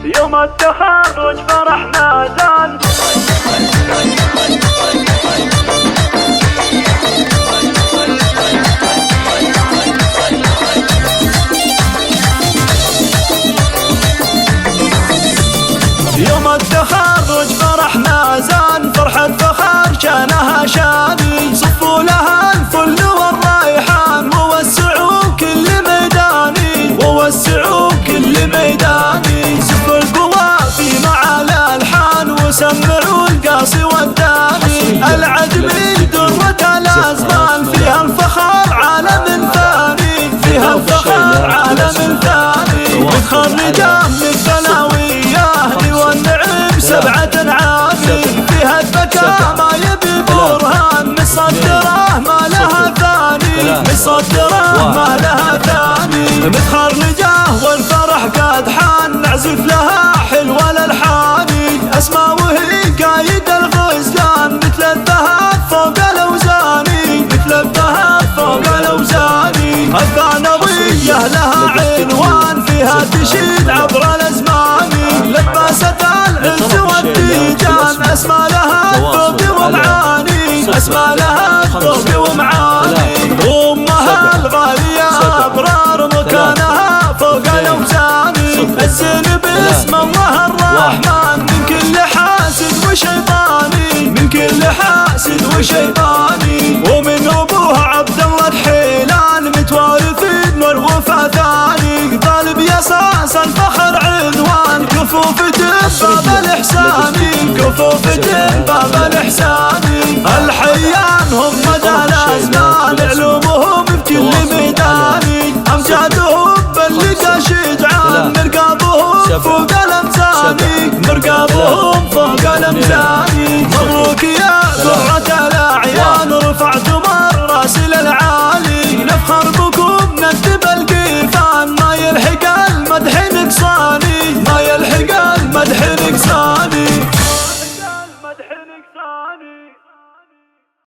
يوم التخرج فرحنا زان. يوم التخرج فرحنا زان، فرحة فخر شانها شاني، صفوا لها الفل والريحان، ووسعوا كل ميداني، ووسعوا كل ميداني، زفوا القوافي مع الألحان، وسمعوا القاصي والداني، العجمي درة الأزمان، فيها الفخر عالم ثاني، فيها الفخر عالم ثاني، متخرجة من الثانوية والنعم سبعة عامي، فيها الذكاء ما يبي برهان، مصدره ما لها ثاني، مصدره ما لها ثاني، متخرجة والفرح قد حان، نعزف لها حلوة الألحاني، أسماء وهي قايد الغزلان، مثل الذهب فوق الأوزاني، مثل الذهب فوق الأوزاني، الثانوية لها عنوان، فيها تشيد عبر الأزمان، لبست العز والتيجان، أسمى لها الذوق ومعاني، أسمى لها الذوق ومعاني، أمها الغالية أبرار، مكانها فوق الأوزان، الزين باسم الله الرحمن، من كل حاسد وشيطاني، من كل حاسد وشيطاني، ومن أبوها عبد الله الحيلان، متوارث نور وفا ثاني، طالب يساس الفخر عنوان، كفوف باب الإحساني، كفوف باب الإحساني، الحيان هم مدى الأزمان، علومهم بكل ميداني، أمجادهم بلقى شجعان، مرقابهم فوق الأمزاني، مرقابهم فوق الأمزاني.